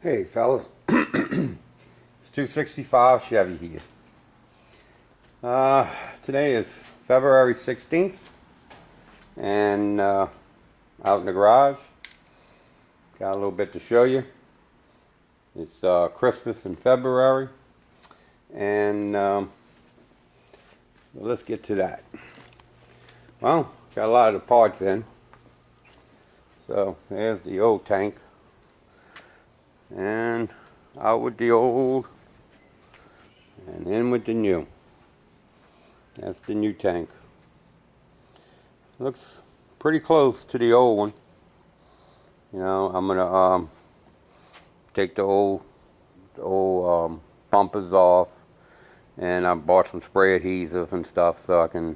Hey fellas, it's 265 Chevy here. Today is February 16th and out in the garage. Got a little bit to show you. It's Christmas in February and let's get to that. Well, got a lot of the parts in. So there's the old tank. And out with the old and in with the new. That's the new tank. Looks pretty close to the old one. You know, I'm gonna take the old bumpers off, and I bought some spray adhesive and stuff so I can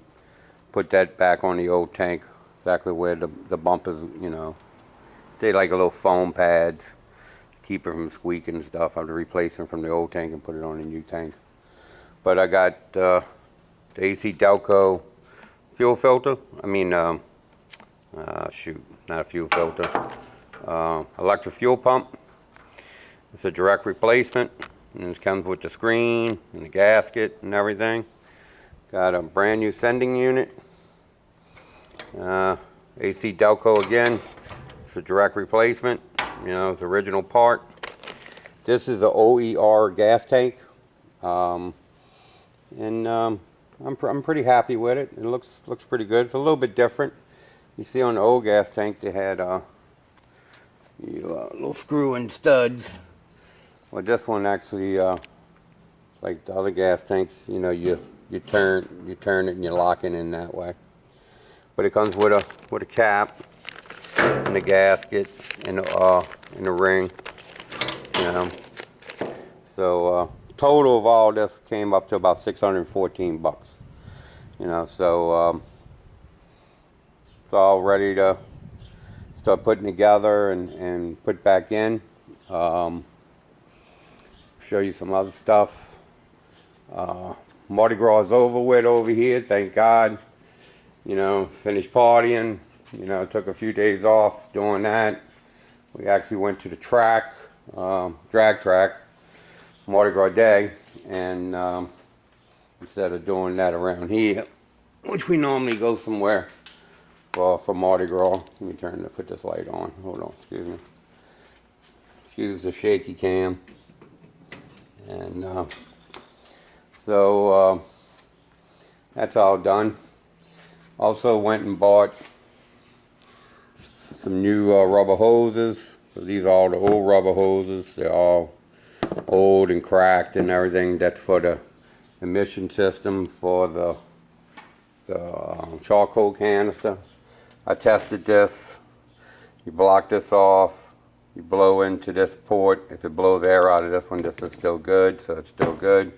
put that back on the old tank, exactly where the bumpers, you know, they like a little foam pads. Keep it from squeaking and stuff. I have to replace them from the old tank and put it on the new tank. But I got the AC Delco fuel filter. Shoot, not a fuel filter. Electric fuel pump. It's a direct replacement. And it comes with the screen and the gasket and everything. Got a brand new sending unit. AC Delco again. It's a direct replacement. You know, it's the original part. This is an OER gas tank, and I'm pretty happy with it. It looks pretty good. It's a little bit different. You see, on the old gas tank they had little screw and studs. Well, this one actually, it's like the other gas tanks. You know, you turn it and you lock it in that way. But it comes with a cap and the gasket and the ring, you know. So total of all this came up to about 614 bucks, you know. So it's all ready to start putting together and put back in. Show you some other stuff. Mardi Gras is over with over here, thank God. You know, finished partying. You know, took a few days off doing that. We actually went to the track, drag track, Mardi Gras Day, and instead of doing that around here, which we normally go somewhere for Mardi Gras. Let me put this light on. Hold on, excuse me. Excuse the shaky cam. And so that's all done. Also went and bought some new rubber hoses. So these are all the old rubber hoses. They're all old and cracked and everything. That's for the emission system for the charcoal canister. I tested this. You block this off. You blow into this port. If it blows air out of this one, this is still good, so it's still good.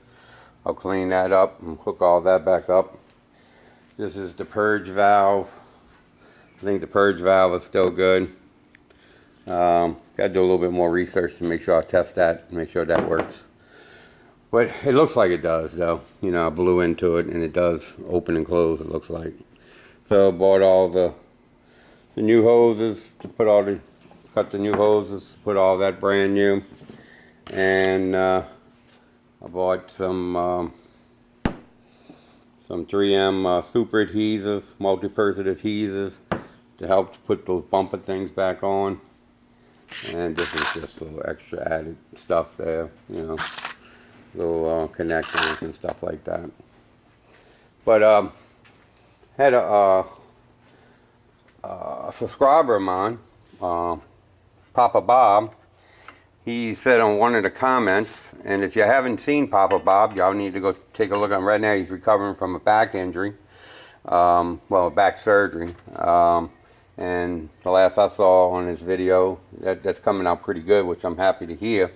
I'll clean that up and hook all that back up. This is the purge valve. I think the purge valve is still good. Got to do a little bit more research to make sure I test that and make sure that works. But it looks like it does, though. You know, I blew into it and it does open and close, it looks like. So I bought all the new hoses to cut the new hoses, put all that brand new. And I bought some 3M super adhesive, multi-purpose adhesive to help put those bumper things back on. And this is just a little extra added stuff there, you know, little connectors and stuff like that. But had a subscriber of mine, Papa Bob. He said on one of the comments, and if you haven't seen Papa Bob, y'all need to go take a look at him right now. He's recovering from a back injury, well, back surgery. And the last I saw on his video, that's coming out pretty good, which I'm happy to hear.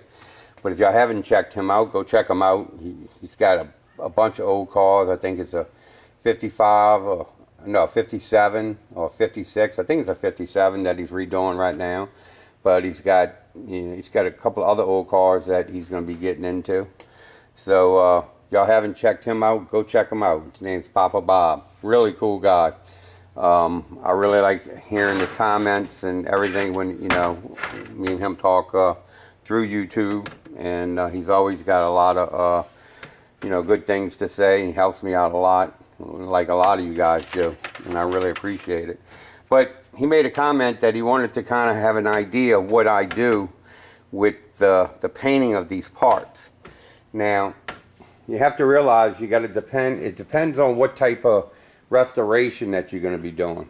But if y'all haven't checked him out, go check him out. He's got a bunch of old cars. I think it's a 57 or 56. I think it's a 57 that he's redoing right now. But he's got a couple other old cars that he's going to be getting into. So y'all haven't checked him out, go check him out. His name's Papa Bob. Really cool guy. I really like hearing his comments and everything when, you know, me and him talk through YouTube, and he's always got a lot of good things to say. He helps me out a lot, like a lot of you guys do, and I really appreciate it. But he made a comment that he wanted to kind of have an idea of what I do with the painting of these parts. Now, you have to realize it depends on what type of restoration that you're going to be doing.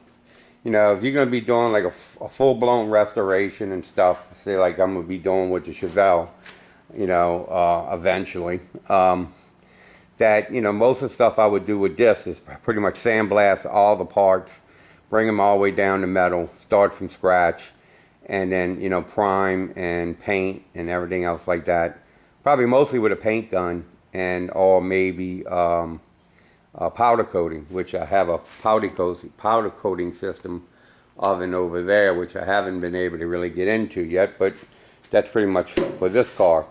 If you're going to be doing like a full-blown restoration and stuff, say like I'm going to be doing with the Chevelle, eventually, that, most of the stuff I would do with this is pretty much sandblast all the parts, bring them all the way down to metal, start from scratch, and then, prime and paint and everything else like that. Probably mostly with a paint gun or maybe powder coating, which I have a powder coating system oven over there, which I haven't been able to really get into yet, but that's pretty much for this car.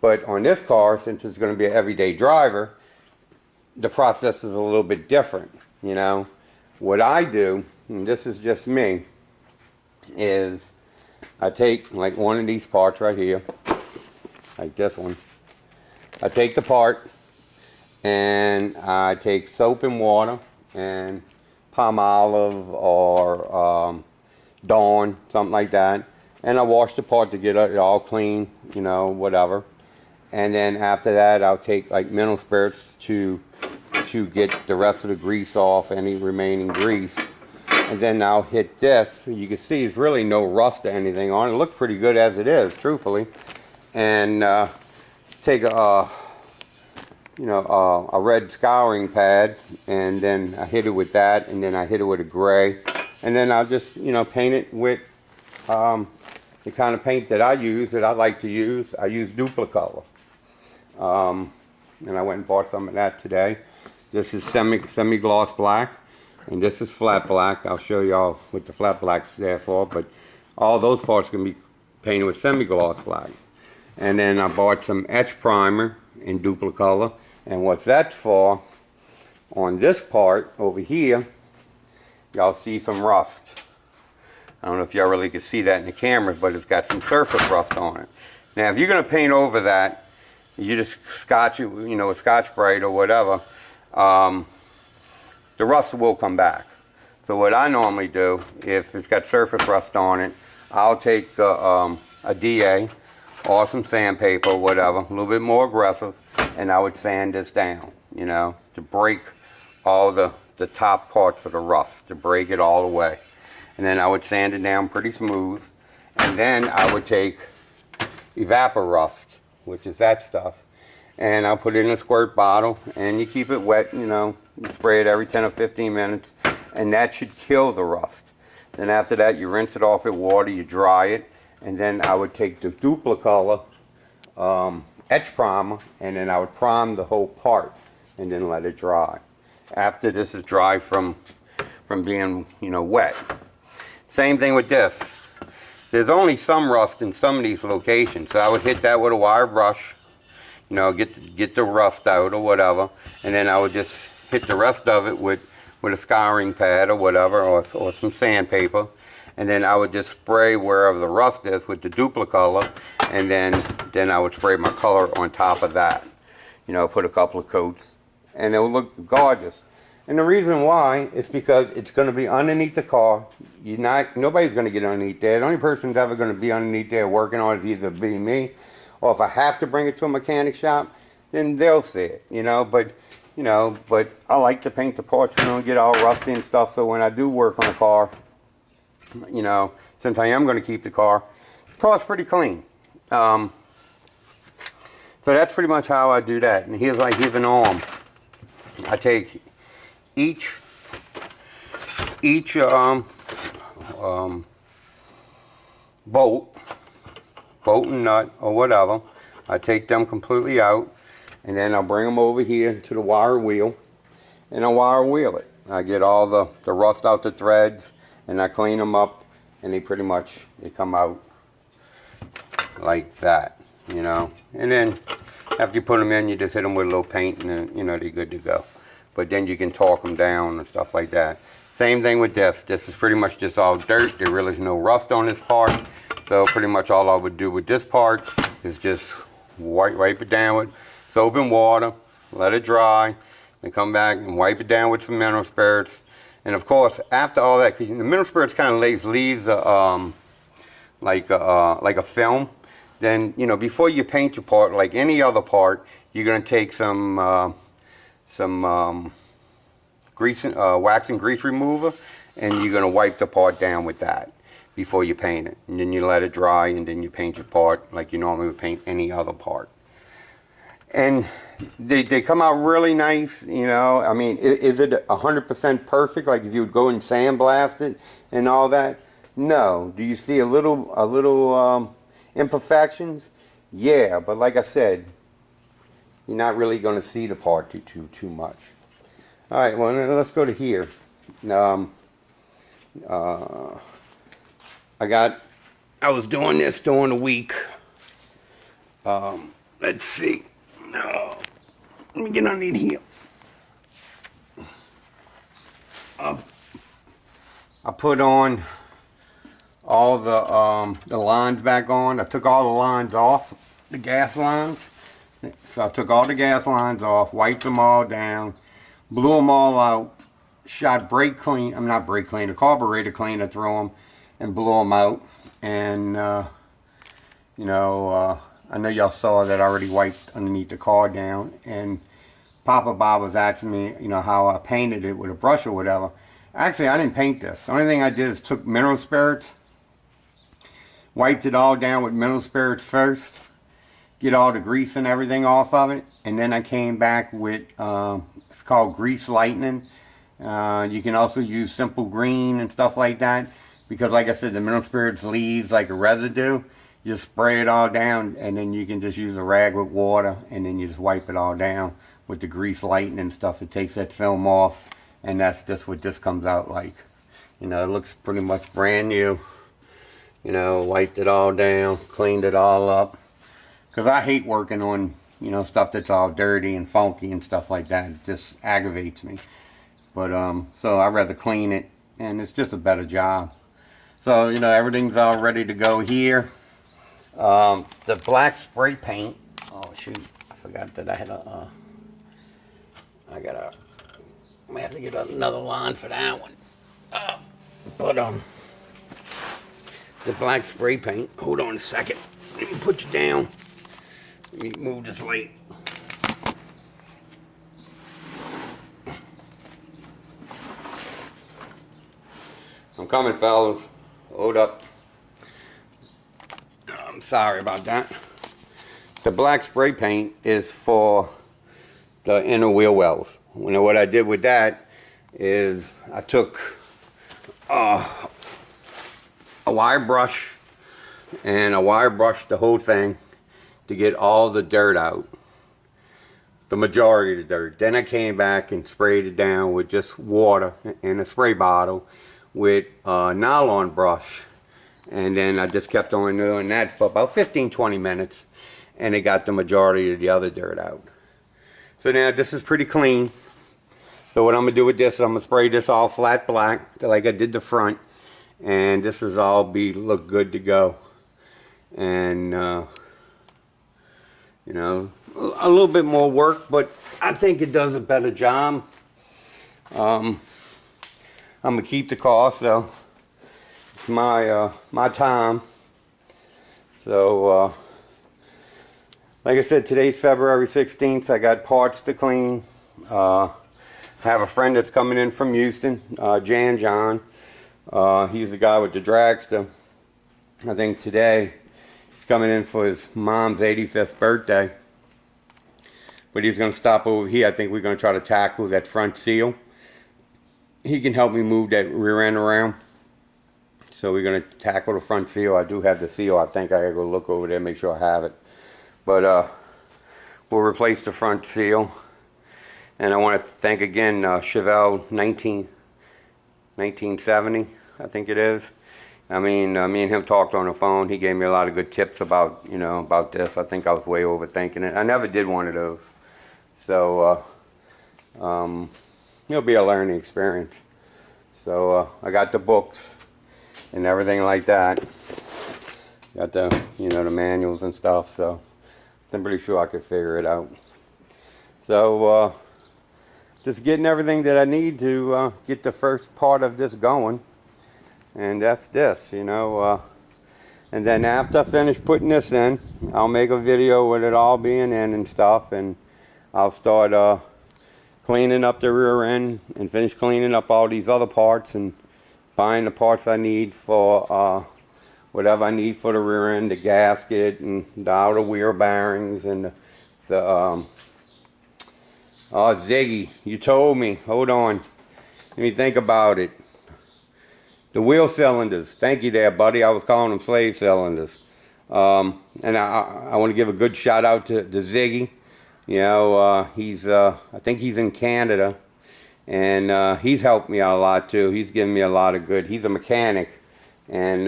But on this car, since it's going to be an everyday driver, the process is a little bit different. What I do, and this is just me, is I take like one of these parts right here, like this one. I take the part and I take soap and water and palm olive or Dawn, something like that, and I wash the part to get it all clean, whatever. And then after that, I'll take like mineral spirits to get the rest of the grease off, any remaining grease. And then I'll hit this. You can see there's really no rust or anything on it. It looks pretty good as it is, truthfully. And take a red scouring pad, and then I hit it with that, and then I hit it with a gray, and then I'll just paint it with the kind of paint that I like to use. I use Duplicolor, and I went and bought some of that today. This is semi-gloss black, and this is flat black. I'll show y'all what the flat black's there for, but all those parts can be painted with semi-gloss black. And then I bought some etch primer in Duplicolor, and what's that for? On this part over here, y'all see some rust. I don't know if y'all really can see that in the cameras, but it's got some surface rust on it. Now, if you're going to paint over that, you just scotch it, with Scotch-Brite or whatever, the rust will come back. So what I normally do, if it's got surface rust on it, I'll take a DA or some sandpaper or whatever, a little bit more aggressive, and I would sand this down, to break all the top parts of the rust, to break it all away. And then I would sand it down pretty smooth, and then I would take Evapor-Rust, which is that stuff, and I'll put it in a squirt bottle, and you keep it wet, you spray it every 10 or 15 minutes, and that should kill the rust. Then after that, you rinse it off with water, you dry it, and then I would take the Duplicolor etch primer, and then I would prime the whole part, and then let it dry. After this is dry from being, wet. Same thing with this. There's only some rust in some of these locations, so I would hit that with a wire brush, get the rust out or whatever, and then I would just hit the rest of it with a scouring pad or whatever, or some sandpaper, and then I would just spray wherever the rust is with the Duplicolor, and then I would spray my color on top of that, put a couple of coats, and it will look gorgeous. And the reason why is because it's going to be underneath the car. Nobody's going to get underneath there. The only person that's ever going to be underneath there working on it is either be me, or if I have to bring it to a mechanic shop, then they'll see it, But I like to paint the parts, get all rusty and stuff. So when I do work on a car, since I am going to keep the car's pretty clean. So that's pretty much how I do that. And here's an arm. I take each bolt and nut or whatever. I take them completely out, and then I'll bring them over here to the wire wheel, and I wire wheel it. I get all the rust out the threads, and I clean them up, and they come out like that, And then after you put them in, you just hit them with a little paint, and then, they're good to go. But then you can torque them down and stuff like that. Same thing with this. This is pretty much just all dirt. There really is no rust on this part. So pretty much all I would do with this part is just wipe it down with soap and water, let it dry, then come back and wipe it down with some mineral spirits. And of course, after all that, 'cause the mineral spirits kind of leaves like a film. Then, you know, before you paint your part, like any other part, you're gonna take some grease, wax and grease remover, and you're gonna wipe the part down with that before you paint it. And then you let it dry, and then you paint your part like you normally would paint any other part. And they come out really nice, you know. I mean, is it 100% perfect? Like if you would go and sandblast it and all that? No. Do you see a little imperfections? Yeah, but like I said, you're not really going to see the part too much. All right, well, let's go to here. I was doing this during the week. Let's see. Let me get underneath here. I put on all the lines back on. I took all the lines off, the gas lines. So I took all the gas lines off, wiped them all down, blew them all out, shot brake clean, I'm not brake clean, a carburetor cleaner through them, and blew them out. And, you know, I know y'all saw that I already wiped underneath the car down. And Papa Bob was asking me, you know, how I painted it with a brush or whatever. Actually, I didn't paint this. The only thing I did is took mineral spirits, wiped it all down with mineral spirits first, get all the grease and everything off of it, and then I came back with, it's called Grease Lightning. You can also use Simple Green and stuff like that, because like I said, the mineral spirits leaves like a residue. You just spray it all down, and then you can just use a rag with water, and then you just wipe it all down with the Grease Lightning and stuff. It takes that film off, and that's just what this comes out like. You know, it looks pretty much brand new. You know, wiped it all down, cleaned it all up. Because I hate working on, you know, stuff that's all dirty and funky and stuff like that. It just aggravates me. But, so I'd rather clean it, and it's just a better job. So, you know, everything's all ready to go here. The black spray paint, oh shoot, I forgot that I had I'm gonna have to get another line for that one. The black spray paint, hold on a second, let me put you down. Let me move this light. I'm coming, fellas. Hold up. I'm sorry about that. The black spray paint is for the inner wheel wells. You know what I did with that is I took a wire brush and I wire brushed the whole thing to get all the dirt out, the majority of the dirt. Then I came back and sprayed it down with just water in a spray bottle with a nylon brush, and then I just kept on doing that for about 15-20 minutes, and it got the majority of the other dirt out. So now this is pretty clean. So what I'm gonna do with this, I'm gonna spray this all flat black like I did the front, and this is all look good to go. And you know, a little bit more work, but I think it does a better job. I'm gonna keep the car, so it's my time. So like I said, today's February 16th. I got parts to clean. Have a friend that's coming in from Houston, John. He's the guy with the dragster. I think today he's coming in for his mom's 85th birthday. But he's going to stop over here. I think we're going to try to tackle that front seal. He can help me move that rear end around. So we're going to tackle the front seal. I do have the seal. I think I got to go look over there, make sure I have it. But we'll replace the front seal. And I want to thank again Chevelle 1970, I think it is. I mean, me and him talked on the phone. He gave me a lot of good tips about, you know, about this. I think I was way overthinking it. I never did one of those. So it'll be a learning experience. So I got the books and everything like that. Got the, you know, the manuals and stuff, so I'm pretty sure I could figure it out. So just getting everything that I need to get the first part of this going, and that's this, you know. And then after I finish putting this in, I'll make a video with it all being in and stuff, and I'll start cleaning up the rear end and finish cleaning up all these other parts and buying the parts I need for whatever I need for the rear end, the gasket and the outer wheel bearings and the oh, Ziggy, you told me, hold on, let me think about it. The wheel cylinders, thank you there, buddy. I was calling them slave cylinders. And I want to give a good shout out to Ziggy. You know, he's I think he's in Canada, and he's helped me out a lot too. He's given me a lot of good. He's a mechanic, and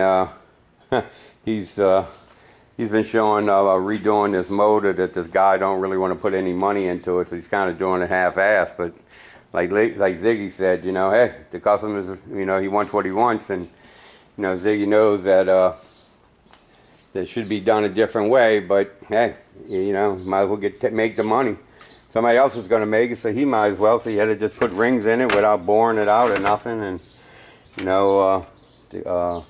he's been showing redoing this motor that this guy don't really want to put any money into it, so he's kind of doing it half-assed. But like Ziggy said, you know, hey, the customers, you know, he wants what he wants, and you know, Ziggy knows that that should be done a different way. But hey, you know, might as well make the money. Somebody else was going to make it, so he might as well. So he had to just put rings in it without boring it out or nothing, and you know, the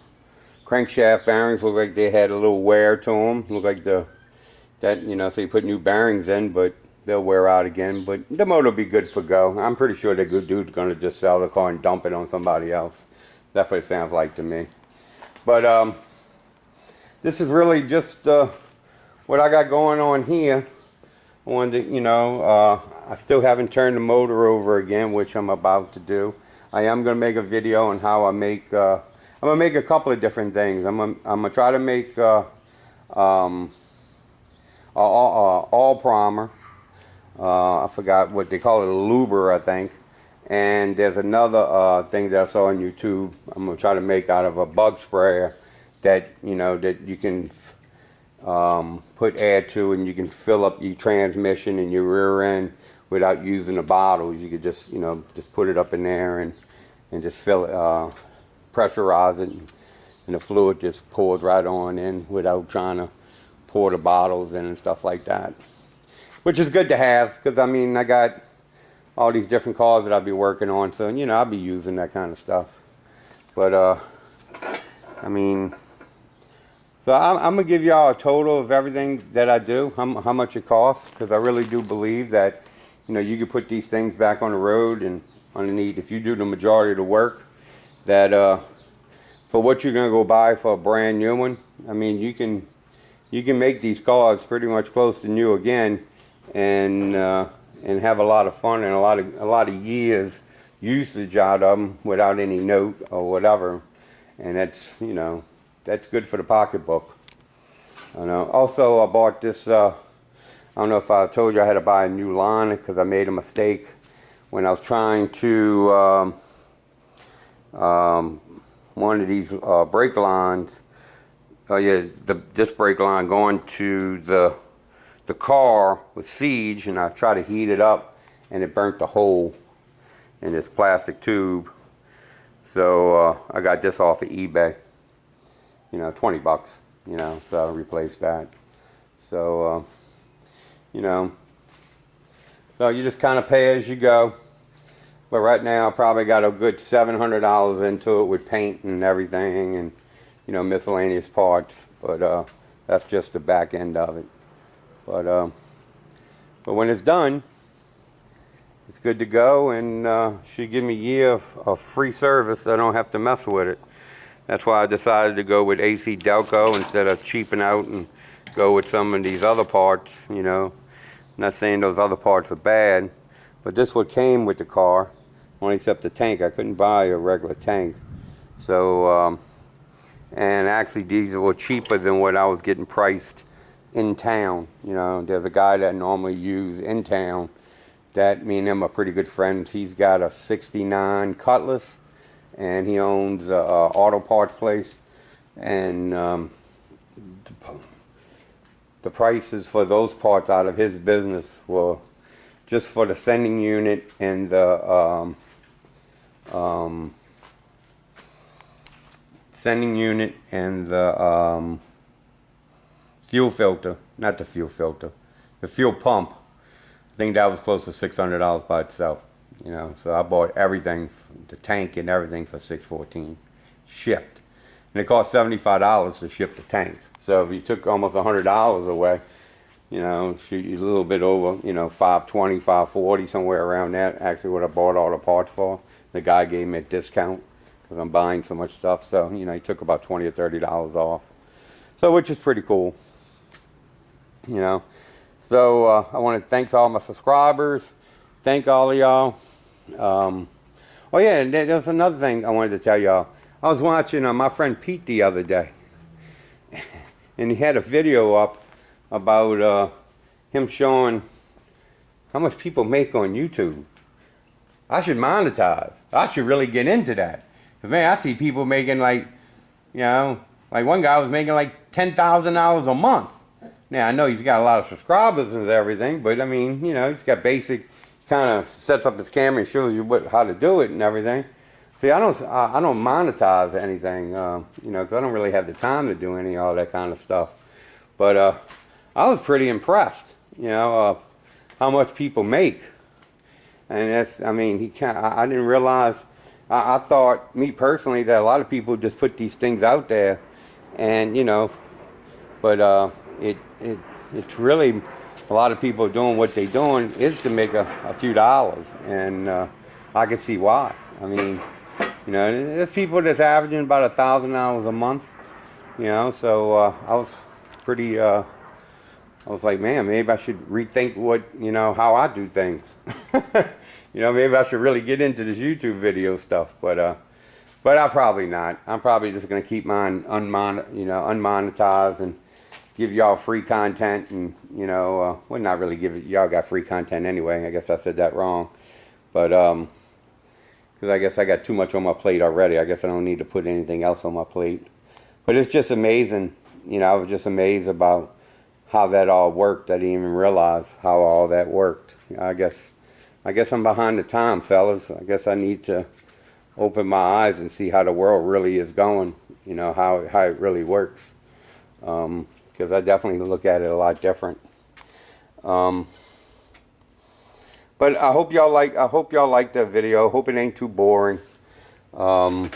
crankshaft bearings look like they had a little wear to them. Look like that, you know, so you put new bearings in, but they'll wear out again. But the motor will be good for go. I'm pretty sure the good dude's going to just sell the car and dump it on somebody else. That's what it sounds like to me. But this is really just what I got going on here. I wanted to, you know, I still haven't turned the motor over again, which I'm about to do. I am going to make a video on how I make I'm gonna make a couple of different things. I'm gonna try to make all primer. I forgot what they call it, a luber, I think. And there's another thing that I saw on YouTube. I'm gonna try to make out of a bug sprayer that, you know, that you can put air to, and you can fill up your transmission and your rear end without using the bottles. You could just, you know, just put it up in there and just fill it. Pressurize it, and the fluid just pours right on in without trying to pour the bottles in and stuff like that, which is good to have, because I mean, I got all these different cars that I'll be working on, so you know, I'll be using that kind of stuff. But I mean, so I'm gonna give y'all a total of everything that I do, how much it costs, because I really do believe that, you know, you can put these things back on the road, and underneath, if you do the majority of the work, that for what you're gonna go buy for a brand new one, I mean, you can make these cars pretty much close to new again, and have a lot of fun and a lot of years usage out of them without any note or whatever, and that's, you know, that's good for the pocketbook. I know. Also, I bought this. I don't know if I told you I had to buy a new line because I made a mistake when I was trying to. One of these brake lines, this brake line going to the car with siege, and I tried to heat it up, and it burnt the hole in this plastic tube. So I got this off of eBay, you know, 20 bucks, you know, so I replaced that. So you know, so you just kind of pay as you go. But right now, I probably got a good $700 into it with paint and everything, and, you know, miscellaneous parts. But that's just the back end of it. But when it's done, it's good to go, and should give me a year of free service. I don't have to mess with it. That's why I decided to go with AC Delco instead of cheaping out and go with some of these other parts. You know, I'm not saying those other parts are bad, but this what came with the car, only except the tank. I couldn't buy a regular tank. So, and actually these were cheaper than what I was getting priced in town. You know, there's a guy that I normally use in town that me and him are pretty good friends. He's got a '69 Cutlass, and he owns a auto parts place. And the prices for those parts out of his business were just for the sending unit and the sending unit and the fuel filter, not the fuel filter, the fuel pump. I think that was close to $600 by itself. You know, so I bought everything, the tank and everything for $614, shipped. And it cost $75 to ship the tank. So if you took almost $100 away, you know, a little bit over, you know, $520, $540, somewhere around that. Actually, what I bought all the parts for. The guy gave me a discount because I'm buying so much stuff. So, you know, he took about $20 or $30 off. So, which is pretty cool, you know. So, I want to thank all my subscribers. Thank all of y'all. Oh, yeah, and there's another thing I wanted to tell y'all. I was watching my friend Pete the other day. And he had a video up about him showing how much people make on YouTube. I should monetize. I should really get into that. Because, man, I see people making like, you know, like one guy was making like $10,000 a month. Now, I know he's got a lot of subscribers and everything, but I mean, you know, he's got basic, kind of sets up his camera and shows you how to do it and everything. See, I don't monetize anything, you know, because I don't really have the time to do any of all that kind of stuff. But I was pretty impressed, you know, of how much people make. And that's, I mean, I didn't realize, I thought, me personally, that a lot of people just put these things out there and, you know, but it's really, a lot of people doing what they're doing is to make a few dollars. And I can see why. I mean, you know, there's people that's averaging about $1,000 a month, you know, so I was pretty, I was like, man, maybe I should rethink what, you know, how I do things. You know, maybe I should really get into this YouTube video stuff, but I'll probably not. I'm probably just going to keep mine unmonetized and give y'all free content and, you know, well, not really give it, y'all got free content anyway. I guess I said that wrong, but, because I guess I got too much on my plate already. I guess I don't need to put anything else on my plate. But it's just amazing. You know, I was just amazed about how that all worked. I didn't even realize how all that worked. I guess I'm behind the time, fellas. I guess I need to open my eyes and see how the world really is going. You know, how it really works. Because I definitely look at it a lot different. But I hope y'all like the video. Hope it ain't too boring. I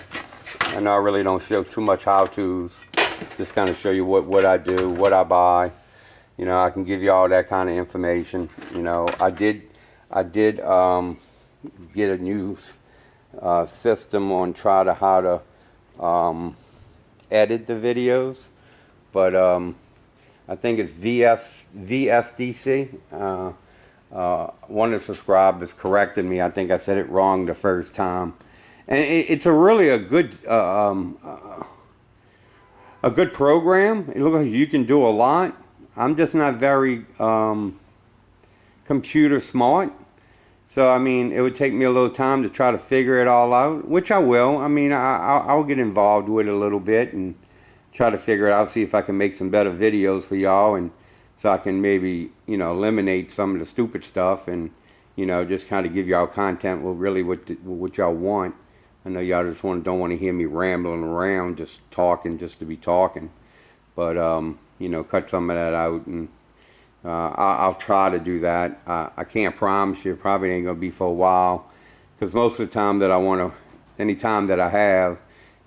know I really don't show too much how-tos. Just kind of show you what I do, what I buy. You know, I can give you all that kind of information. You know, I did get a new system on how to edit the videos, but I think it's VSDC. One of the subscribers corrected me. I think I said it wrong the first time, and it's really a good program. It looks like you can do a lot. I'm just not very computer smart, so I mean, it would take me a little time to try to figure it all out, which I will. I mean, I'll get involved with it a little bit and try to figure it out, see if I can make some better videos for y'all, and so I can maybe, you know, eliminate some of the stupid stuff and, you know, just kind of give y'all content with really what y'all want. I know y'all just don't want to hear me rambling around, just talking just to be talking. But, you know, cut some of that out, and I'll try to do that. I can't promise you, it probably ain't going to be for a while, because most of the time that any time that I have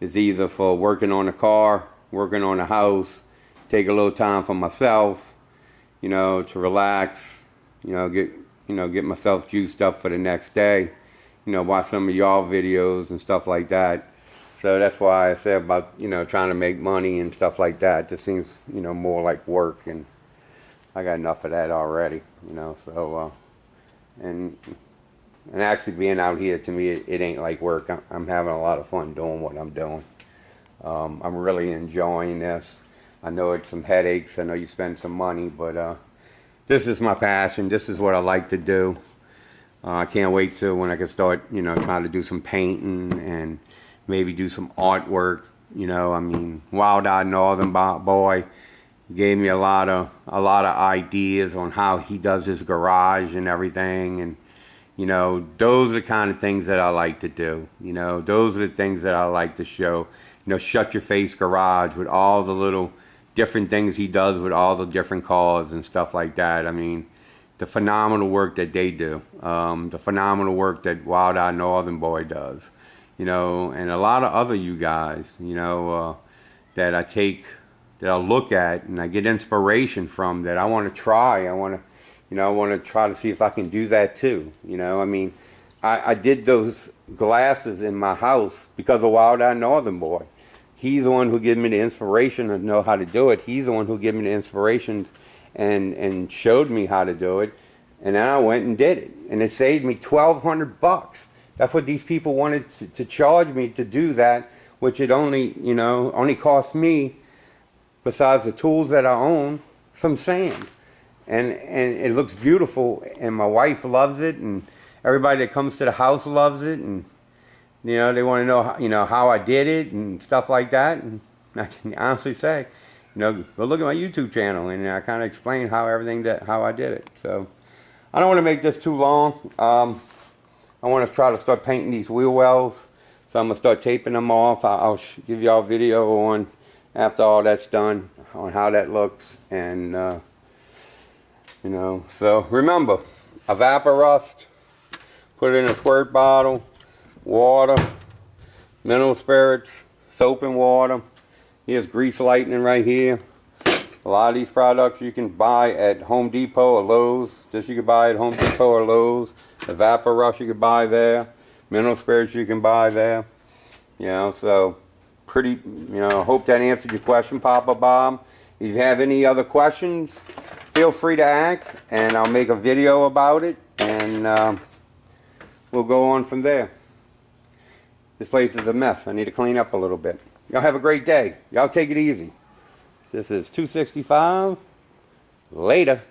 is either for working on a car, working on a house, take a little time for myself, you know, to relax, get myself juiced up for the next day, you know, watch some of y'all videos and stuff like that. So that's why I said about, you know, trying to make money and stuff like that. It just seems, you know, more like work, and I got enough of that already, you know. So, and actually being out here, to me, it ain't like work. I'm having a lot of fun doing what I'm doing. I'm really enjoying this. I know it's some headaches. I know you spend some money, but this is my passion. This is what I like to do. I can't wait till when I can start, you know, trying to do some painting and maybe do some artwork. You know, I mean, Wild Eyed Northern Boy gave me a lot of ideas on how he does his garage and everything, and you know, those are the kind of things that I like to do. You know, those are the things that I like to show shut your face garage with all the little different things he does with all the different cars and stuff like that. I mean, the phenomenal work that they do, the phenomenal work that Wild Eye Northern Boy does, and a lot of other you guys, that I take, that I look at and I get inspiration from, that I want to try. I want to try to see if I can do that too. I mean, I did those glasses in my house because of Wild Eye Northern Boy. He's the one who gave me the inspiration to know how to do it. He's the one who gave me the inspiration and showed me how to do it. And then I went and did it. And it saved me $1,200. That's what these people wanted to charge me to do that, which it only cost me, besides the tools that I own, some sand. And it looks beautiful, and my wife loves it, and everybody that comes to the house loves it, and they want to know how I did it and stuff like that. And I can honestly say, go look at my YouTube channel, and I kind of explain how I did it. So I don't want to make this too long. I want to try to start painting these wheel wells, so I'm gonna start taping them off. I'll give y'all a video on after all that's done on how that looks, and so remember, evaporust, put it in a squirt bottle, water, mineral spirits, soap and water. Here's grease lightning right here. A lot of these products you can buy at Home Depot or Lowe's. This you can buy at Home Depot or Lowe's. Evaporust you can buy there. Mineral spirits you can buy there. So pretty, hope that answered your question, Papa Bob. If you have any other questions, feel free to ask, and I'll make a video about it, and we'll go on from there. This place is a mess. I need to clean up a little bit. Y'all have a great day. Y'all take it easy. This is 265. Later.